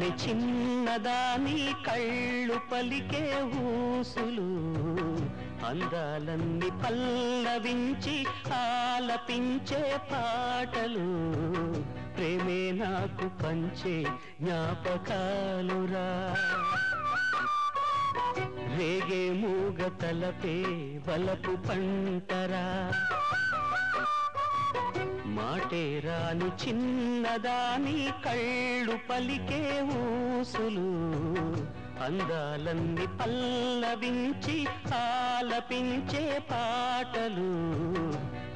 రాని చిన్నదాని కళ్ళు పలికే ఊసులు అందాలన్నీ పల్లవించి ఆలపించే పాటలు ప్రేమే నాకు పంచే జ్ఞాపకాలురా రేగే మూగ తలపే వలపు పంటరా మాటే రాని చిన్నదాని కళ్ళు పలికే ఊసులు అందాలన్నీ పల్లవించి ఆలపించే పాటలు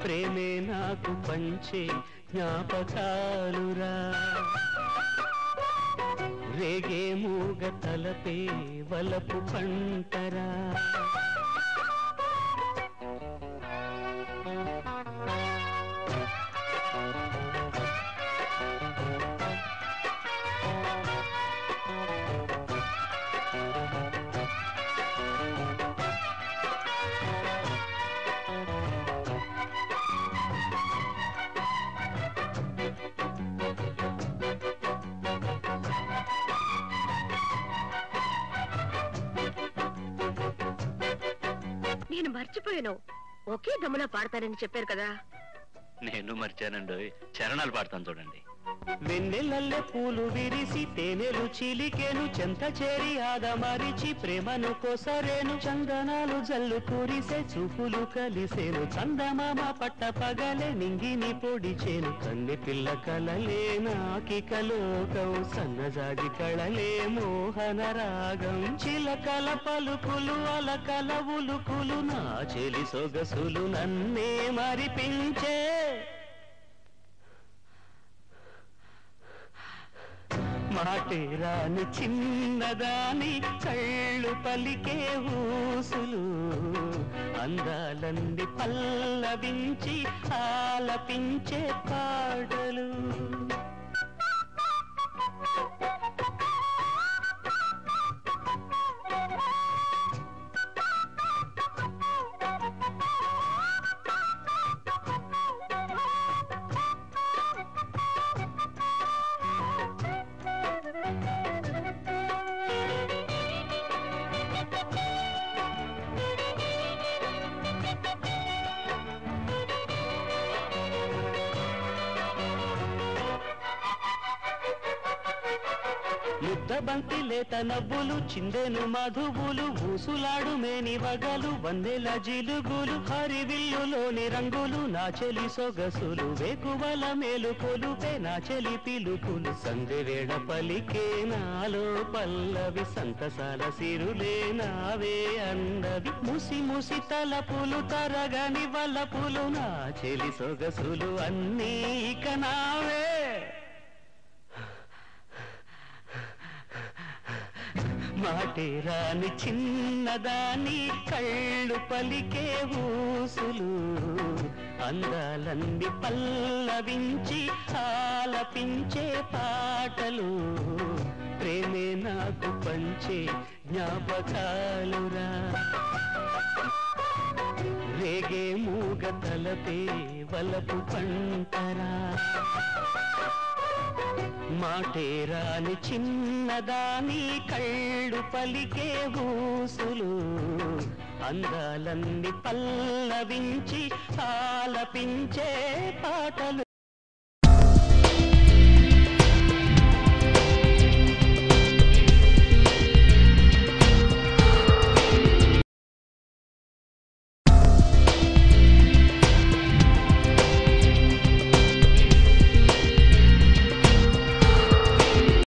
ప్రేమే నాకు పంచే జ్ఞాపకాలురా రేగే మూగ తలపే వలపు పంటరా నేను మర్చిపోయాను ఒకే దమ్ములో పాడతానని చెప్పారు కదా నేను మర్చానండి చరణాలు పాడతాను చూడండి వెన్నెలల్లె పూలు విరిసి తేనెలు చిలికెను చెంత చేరి ఆదమరిచి ప్రేమను కోసరేను చందనాలు జల్లు కురిసే చూపులు కలిసేను చందమామ పట్ట పగలే నింగిని పొడిచేను కన్నె పిల్ల కలలే నాకిక లోకం సన్నజాజి కళలే మోహన రాగం చిలకల పలుకులు అలకల ఉలుకులు నా చెలి సొగసులు నన్నే మరిపించే మాటే రాని చిన్నదాని కళ్ళు పలికే ఊసులు అందాలన్నీ పల్లవించి ఆలపించే పాటలు ముద్దబంతి లేత నవ్వులు చిందెను మధువులు ఊసులాడు మేని వగలు వందెల జిలుగులు హరివిల్లులోని రంగులు నా చెలి సొగసులు వేకువల మేలు కొలుపే నా చెలి పిలుపులు సందెవేళ పలికే నాలో పల్లవి సంతసాల సిరులే నావే అన్నవి ముసి ముసి తలపులు తరగని వలపులు నా చెలి సొగసులు అన్నీ ఇక నావే మాటే రాని చిన్నదాని కళ్ళు పలికే ఊసులు అందాలన్నీ పల్లవించి ఆలపించే పాటలు ప్రేమే నాకు పంచే జ్ఞాపకాలురా రేగే మూగ తలపే వలపు పంటరా మాటే రాని చిన్నదాని కళ్ళు పలికే ఊసులు అందాలన్నీ పల్లవించి ఆలపించే పాటలు